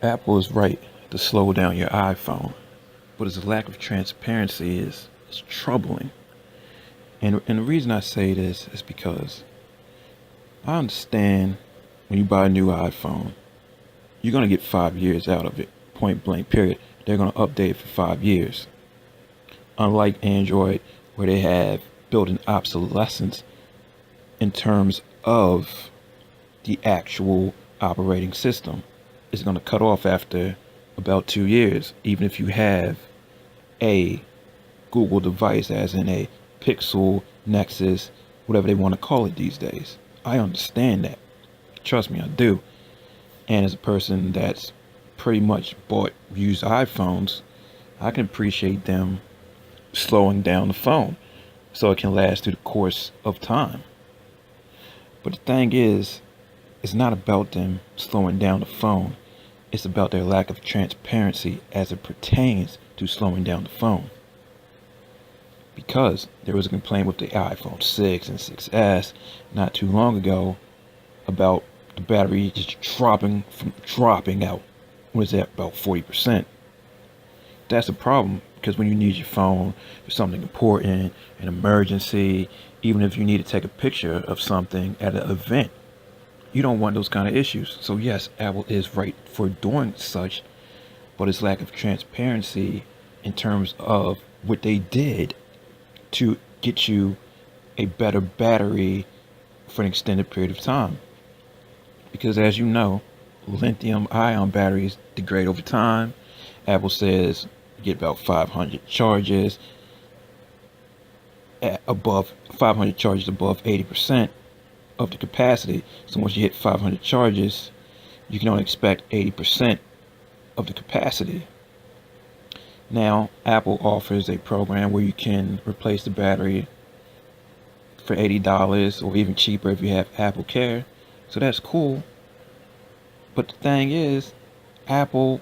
Apple is right to slow down your iPhone, but its lack of transparency is troubling. And the reason I say this is because I understand when you buy a new iPhone, you're going to get 5 years out of it, point blank, period. They're going to update it for 5 years. Unlike Android, where they have built in obsolescence in terms of the actual operating system. It's going to cut off after about 2 years, even if you have a Google device, as in a Pixel, Nexus, whatever they want to call it these days. I understand that. Trust me, I do. And as a person that's pretty much bought used iPhones, I can appreciate them slowing down the phone so it can last through the course of time. But the thing is, it's not about them slowing down the phone. It's about their lack of transparency as it pertains to slowing down the phone. Because there was a complaint with the iPhone 6 and 6S not too long ago about the battery just dropping out. What is that, about 40%? That's a problem, because when you need your phone for something important, an emergency, even if you need to take a picture of something at an event, you don't want those kind of issues. So yes, Apple is right for doing such, but its lack of transparency in terms of what they did to get you a better battery for an extended period of time. Because as you know, lithium ion batteries degrade over time. Apple says you get about 500 charges at above 500 charges above 80% of the capacity. So once you hit 500 charges, you can only expect 80% of the capacity. Now, Apple offers a program where you can replace the battery for $80 or even cheaper if you have Apple Care. So that's cool. But the thing is, Apple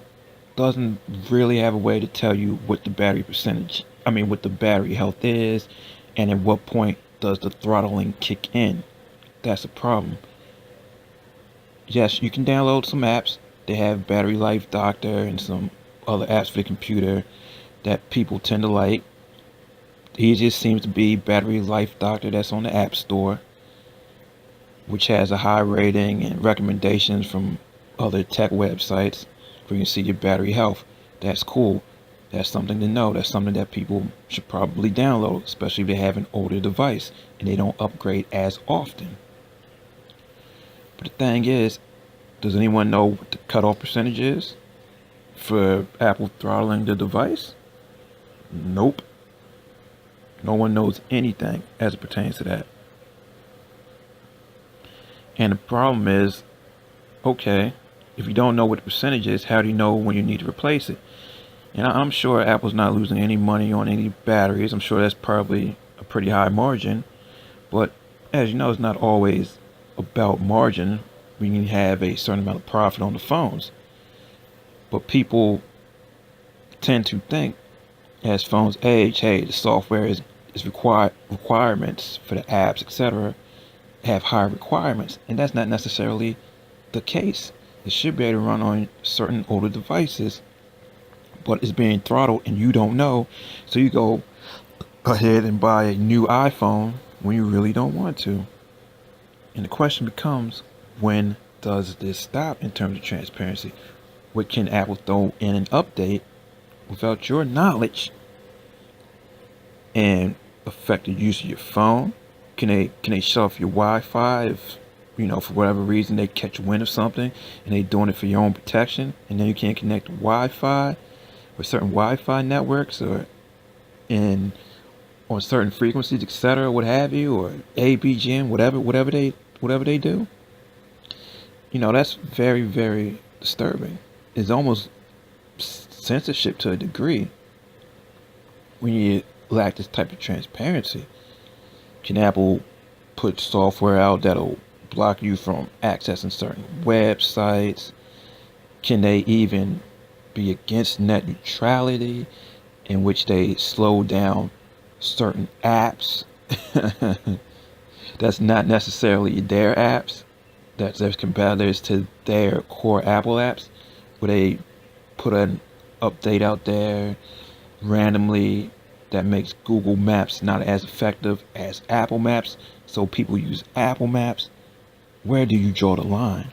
doesn't really have a way to tell you what the battery what the battery health is, and at what point does the throttling kick in. That's a problem. Yes, you can download some apps. They have Battery Life Doctor and some other apps for the computer that people tend to like. The easiest seems to be Battery Life Doctor, that's on the App Store, which has a high rating and recommendations from other tech websites where you can see your battery health. That's cool. That's something to know. That's something that people should probably download, especially if they have an older device and they don't upgrade as often. But the thing is, does anyone know what the cutoff percentage is for Apple throttling the device? Nope. No one knows anything as it pertains to that. And the problem is, okay, if you don't know what the percentage is, how do you know when you need to replace it? And I'm sure Apple's not losing any money on any batteries. I'm sure that's probably a pretty high margin. But as you know, it's not always about margin when you have a certain amount of profit on the phones. But people tend to think as phones age, hey, the software is requirements for the apps, etc., have higher requirements. And that's not necessarily the case. It should be able to run on certain older devices, but it's being throttled and you don't know. So you go ahead and buy a new iPhone when you really don't want to. And the question becomes, when does this stop in terms of transparency? What can Apple throw in an update without your knowledge and affect the use of your phone? Can they shut off your Wi-Fi if, for whatever reason they catch wind of something and they doing it for your own protection, and then you can't connect to Wi-Fi or certain Wi-Fi networks or on certain frequencies, etc., what have you, or ABGM, whatever they do. That's very, very disturbing. It's almost censorship to a degree when you lack this type of transparency. Can Apple put software out that'll block you from accessing certain websites? Can they even be against net neutrality, in which they slow down certain apps that's not necessarily their apps, that's their competitors to their core Apple apps? where they put an update out there randomly that makes Google Maps not as effective as Apple Maps, so people use Apple Maps. Where do you draw the line?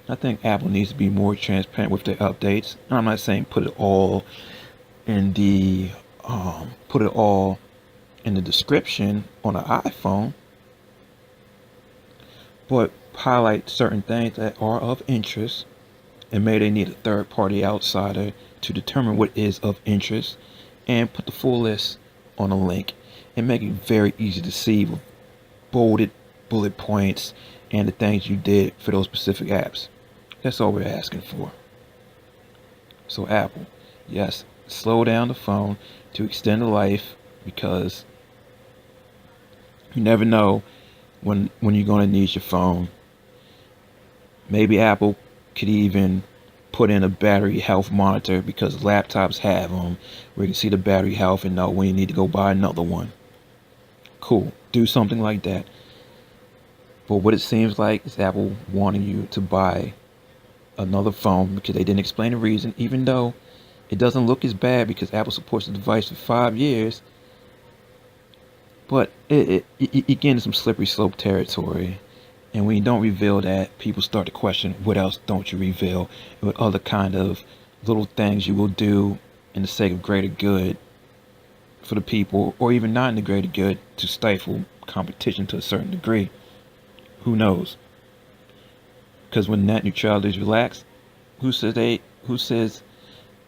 I think Apple needs to be more transparent with their updates. And I'm not saying put it all in the description on an iPhone, but highlight certain things that are of interest, and maybe they need a third party outsider to determine what is of interest, and put the full list on a link and make it very easy to see with bolded bullet points and the things you did for those specific apps. That's all we're asking for. So Apple, yes, slow down the phone to extend the life, because you never know when you're going to need your phone. Maybe Apple could even put in a battery health monitor, because laptops have them, where you can see the battery health and know when you need to go buy another one. Cool. Do something like that. But what it seems like is Apple wanting you to buy another phone because they didn't explain the reason, even though it doesn't look as bad because Apple supports the device for 5 years. But it get into some slippery slope territory. And when you don't reveal that, people start to question, what else don't you reveal? And what other kind of little things you will do in the sake of greater good for the people, or even not in the greater good, to stifle competition to a certain degree. Who knows? Because when net neutrality is relaxed, who says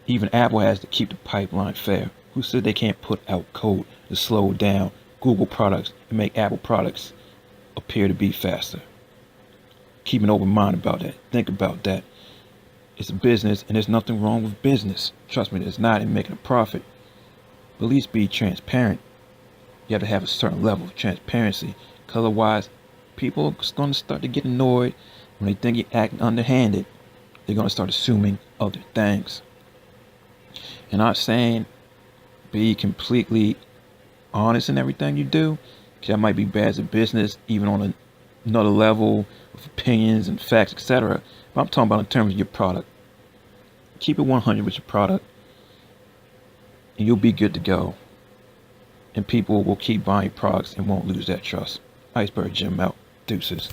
even Apple has to keep the pipeline fair? Who said they can't put out code to slow down Google products and make Apple products appear to be faster? Keep an open mind about that. Think about that. It's a business, and there's nothing wrong with business. Trust me, there's not in making a profit. But at least be transparent. You have to have a certain level of transparency, because otherwise people are going to start to get annoyed when they think you're acting underhanded. They're going to start assuming other things. And I'm not saying be completely honest in everything you do, because that might be bad as a business, even on another level of opinions and facts, etc. But I'm talking about in terms of your product. Keep it 100 with your product, and you'll be good to go. And people will keep buying products and won't lose that trust. Iceberg Jim out. Deuces.